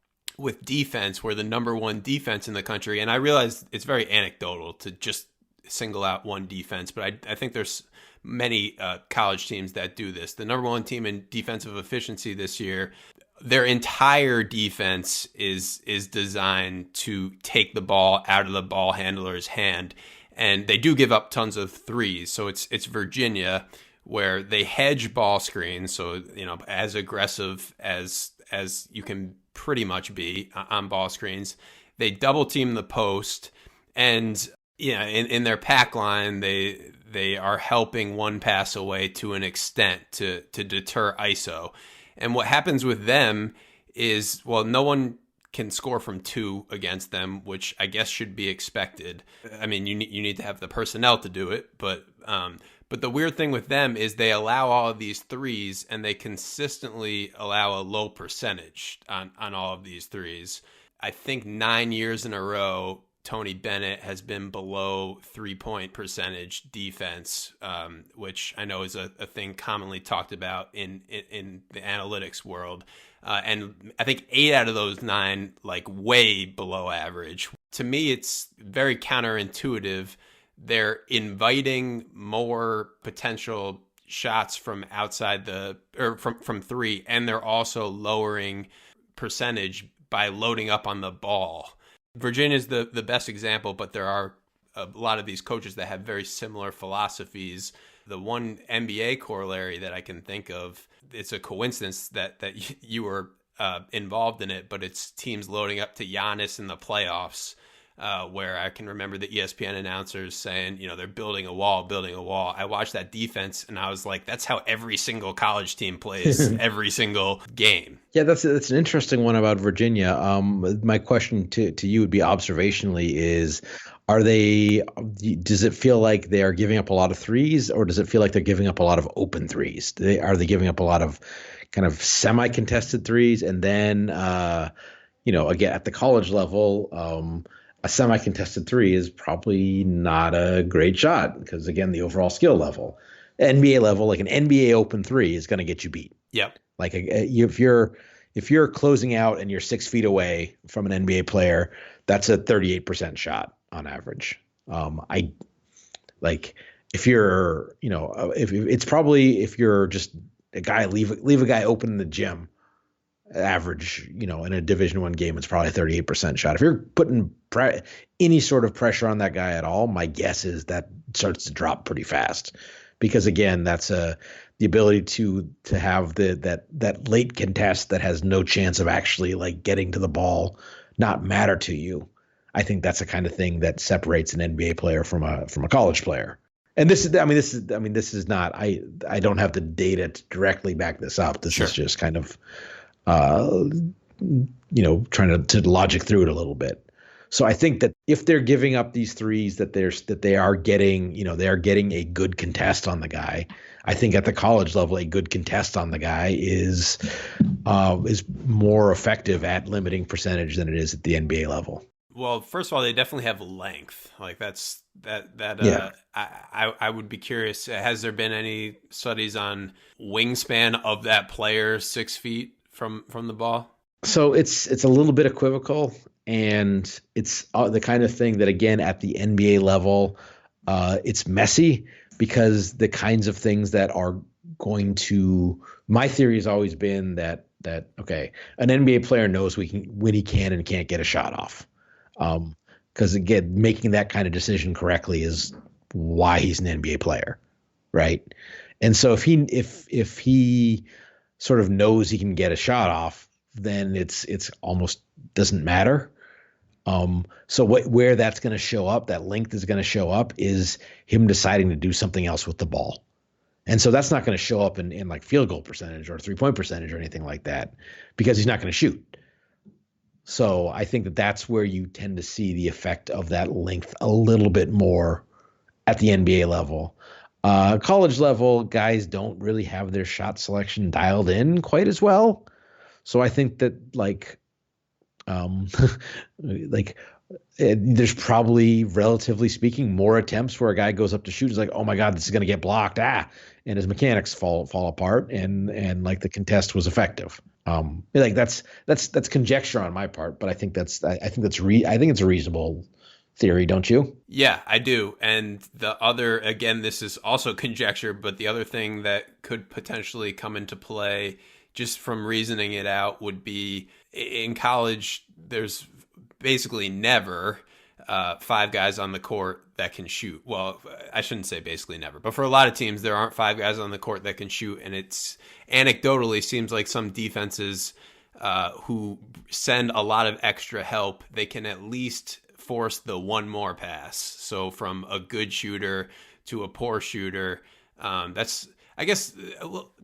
defense, where the number one defense in the country, and I realize it's very anecdotal to just single out one defense, but I think there's many college teams that do this. The number one team in defensive efficiency this year, their entire defense is designed to take the ball out of the ball handler's hand, and they do give up tons of threes. So it's Virginia, where they hedge ball screens, so as aggressive as you can pretty much be on ball screens. They double team the post, and in their pack line, they are helping one pass away to an extent to deter ISO. And what happens with them is, well, no one can score from two against them, which I guess should be expected. I mean, you need to have the personnel to do it, but the weird thing with them is they allow all of these threes, and they consistently allow a low percentage on all of these threes. I think 9 years in a row, Tony Bennett has been below 3-point percentage defense, which I know is a thing commonly talked about in the analytics world. And I think 8 out of those 9, like, way below average. To me, it's very counterintuitive. They're inviting more potential shots from outside from three, and they're also lowering percentage by loading up on the ball. Virginia's the best example, but there are a lot of these coaches that have very similar philosophies. The one NBA corollary that I can think of, it's a coincidence that you were involved in it, but it's teams loading up to Giannis in the playoffs. where I can remember the ESPN announcers saying, they're building a wall, building a wall. I watched that defense and I was like, that's how every single college team plays every single game. Yeah, that's an interesting one about Virginia. My question to you would be observationally is, does it feel like they are giving up a lot of threes, or does it feel like they're giving up a lot of open threes? Are they giving up a lot of kind of semi-contested threes? And then, again, at the college level, a semi-contested three is probably not a great shot because, again, the overall skill level. NBA level, like an NBA open three is going to get you beat. Yep. Like if you're closing out and you're 6 feet away from an NBA player, that's a 38% shot on average. I like if you're, if it's probably if you're just a guy, leave a guy open in the gym, average, in a Division I game, it's probably a 38% shot. If you're putting any sort of pressure on that guy at all, my guess is that starts to drop pretty fast, because again, that's the ability to have that late contest that has no chance of actually like getting to the ball not matter to you. I think that's the kind of thing that separates an NBA player from a college player. And this is not, I don't have the data to directly back this up. This is just kind of trying to logic through it a little bit. So I think that if they're giving up these threes, that they are getting a good contest on the guy. I think at the college level, a good contest on the guy is more effective at limiting percentage than it is at the NBA level. Well, first of all, they definitely have length. Like that. Yeah. I would be curious. Has there been any studies on wingspan of that player 6 feet from the ball? So it's a little bit equivocal, and it's the kind of thing that, again, at the NBA level, it's messy, because the kinds of things that are going to, my theory has always been that okay, an NBA player knows when he can and can't get a shot off. Because again, making that kind of decision correctly is why he's an NBA player, right? And so if he sort of knows he can get a shot off, then it's almost doesn't matter. So where that's going to show up, that length is going to show up, is him deciding to do something else with the ball. And so that's not going to show up in like field goal percentage or 3-point percentage or anything like that, because he's not going to shoot. So I think that's where you tend to see the effect of that length a little bit more at the NBA level. College level, guys don't really have their shot selection dialed in quite as well. So I think that there's probably, relatively speaking, more attempts where a guy goes up to shoot. It's like, oh my God, this is going to get blocked. And his mechanics fall apart, and like the contest was effective. That's conjecture on my part, but I think it's a reasonable theory, don't you? Yeah, I do. And the other, again, this is also conjecture, but the other thing that could potentially come into play, just from reasoning it out, would be in college, there's basically never 5 guys on the court that can shoot. Well, I shouldn't say basically never, but for a lot of teams, there aren't 5 guys on the court that can shoot. And it's anecdotally seems like some defenses who send a lot of extra help, they can at least force the one more pass. So from a good shooter to a poor shooter, that's, I guess,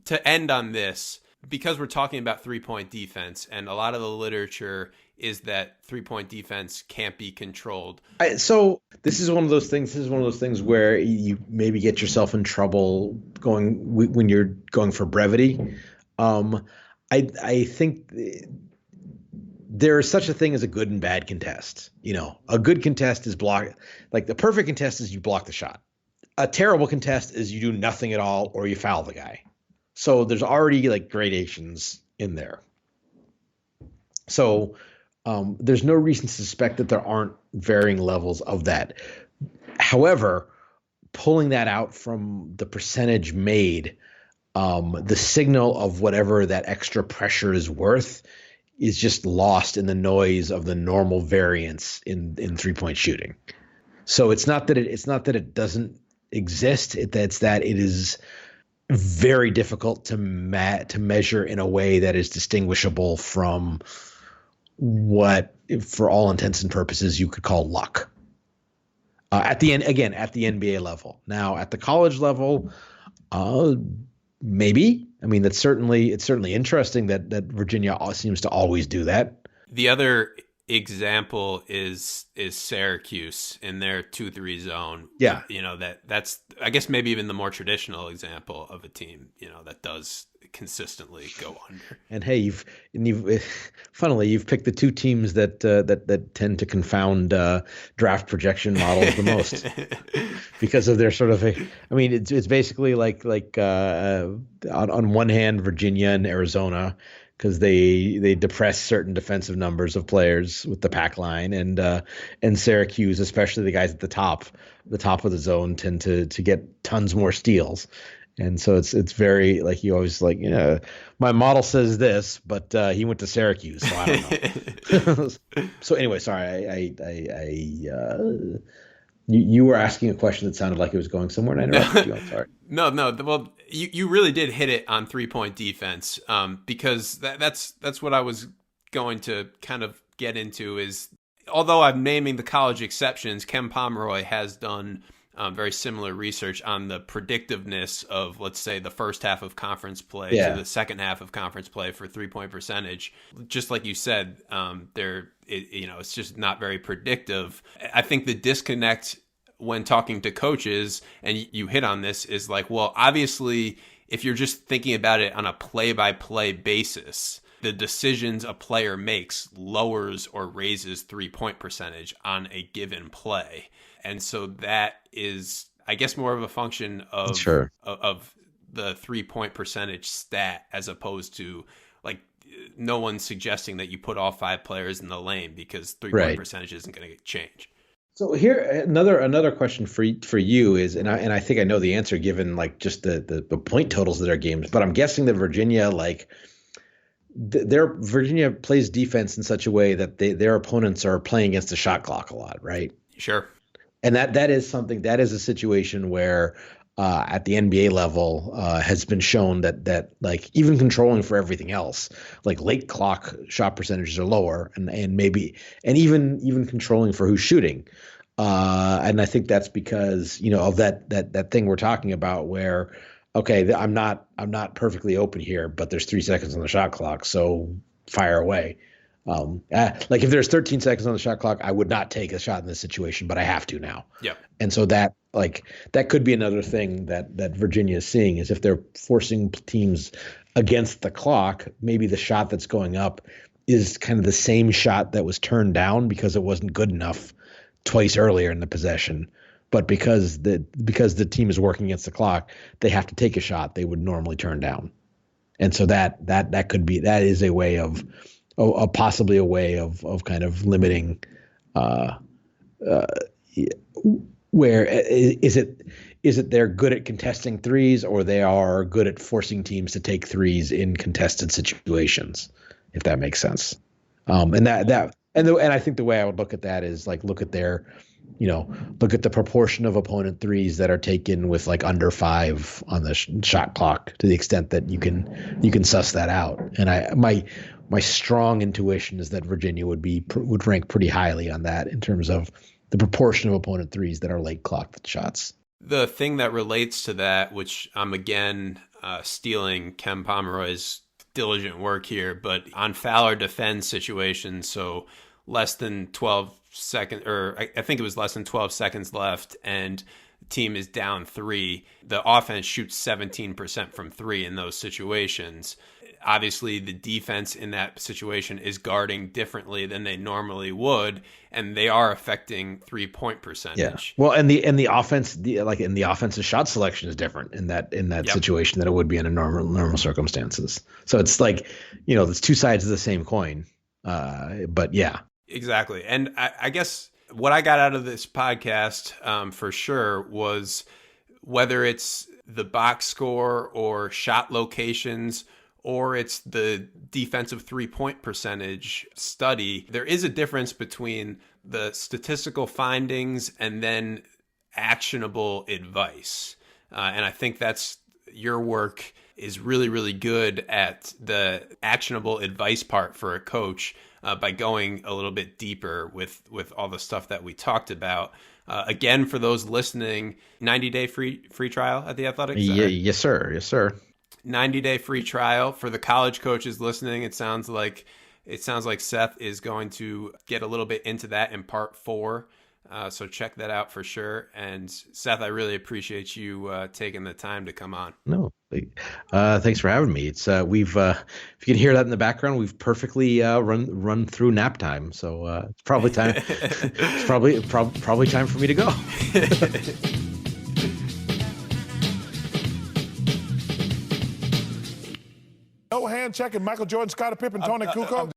to end on this, because we're talking about 3-point defense, and a lot of the literature is that 3-point defense can't be controlled. So this is one of those things where you maybe get yourself in trouble when you're going for brevity. I think there is such a thing as a good and bad contest. A good contest is like the perfect contest is you block the shot. A terrible contest is you do nothing at all or you foul the guy. So there's already like gradations in there. So there's no reason to suspect that there aren't varying levels of that. However, pulling that out from the percentage made, the signal of whatever that extra pressure is worth is just lost in the noise of the normal variance in 3-point shooting. So it's not that it doesn't exist. It's that it is very difficult to measure in a way that is distinguishable from what, for all intents and purposes, you could call luck. At the end, again, at the NBA level. Now, at the college level, uh, maybe. I mean, it's certainly interesting that Virginia seems to always do that. The other example is Syracuse in their 2-3 zone. Yeah. That's I guess maybe even the more traditional example of a team, that does consistently go under. And hey, you've picked the two teams that tend to confound draft projection models the most because of their sort of it's basically like on one hand Virginia and Arizona, because they depress certain defensive numbers of players with the pack line, and Syracuse, especially the guys at the top of the zone, tend to get tons more steals. And so it's very like you always my model says this, but he went to Syracuse, so I don't know. So anyway, sorry, you were asking a question that sounded like it was going somewhere, and I interrupted you. I'm sorry. No. Well, you really did hit it on 3-point defense, because that's what I was going to kind of get into. Is although I'm naming the college exceptions, Ken Pomeroy has done very similar research on the predictiveness of, let's say, the first half of conference play to the second half of conference play for 3-point percentage. Just like you said, it's just not very predictive. I think the disconnect when talking to coaches, and you hit on this, is like, well, obviously, if you're just thinking about it on a play-by-play basis, the decisions a player makes lowers or raises 3-point percentage on a given play. And so that is, I guess, more of a function of of the 3-point percentage stat, as opposed to like no one's suggesting that you put all 5 players in the lane, because 3-point percentage isn't going to change. So here, another question for you is, and I think I know the answer given like just the point totals of their games, but I'm guessing that Virginia Virginia plays defense in such a way that their opponents are playing against the shot clock a lot, right? Sure. And that is a situation where at the NBA level has been shown that like even controlling for everything else, like late clock shot percentages are lower, and even controlling for who's shooting. And I think that's because of that thing we're talking about where, okay, I'm not perfectly open here, but there's 3 seconds on the shot clock, so fire away. Like if there's 13 seconds on the shot clock, I would not take a shot in this situation, but I have to now. Yeah. And so that could be another thing that Virginia is seeing, is if they're forcing teams against the clock, maybe the shot that's going up is kind of the same shot that was turned down because it wasn't good enough twice earlier in the possession. But because the team is working against the clock, they have to take a shot they would normally turn down. And so that is a way of possibly a way of kind of limiting where is it they're good at contesting threes, or they are good at forcing teams to take threes in contested situations, if that makes sense. And I think the way I would look at that is like look at the proportion of opponent threes that are taken with like under 5 on the shot clock, to the extent that you can suss that out. And my strong intuition is that Virginia would rank pretty highly on that in terms of the proportion of opponent threes that are late clock shots. The thing that relates to that, which I'm again stealing Ken Pomeroy's diligent work here, but on foul or defend situations, so less than 12 seconds, or I think it was less than 12 seconds left, and the team is down 3, the offense shoots 17% from 3 in those situations. Obviously, the defense in that situation is guarding differently than they normally would, and they are affecting 3-point percentage. Yeah. Well, and the offense, the offensive shot selection is different in that situation than it would be in normal circumstances. So it's like, it's 2 sides of the same coin. But yeah. Exactly. And I guess what I got out of this podcast for sure was, whether it's the box score or shot locations, or it's the defensive 3-point percentage study, there is a difference between the statistical findings and then actionable advice. And I think that's your work is really, really good at the actionable advice part for a coach. by going a little bit deeper with all the stuff that we talked about. Again, for those listening, 90-day free trial at the Athletics. Yeah, yes, sir. Yes, sir. 90-day free trial for the college coaches listening. It sounds like Seth is going to get a little bit into that in part 4. So check that out for sure. And Seth, I really appreciate you taking the time to come on. No, thanks for having me. It's we've if you can hear that in the background, we've perfectly run through nap time. So it's probably time. It's probably time for me to go. No hand checking Michael Jordan, Scottie Pippen, Tony Kukoc.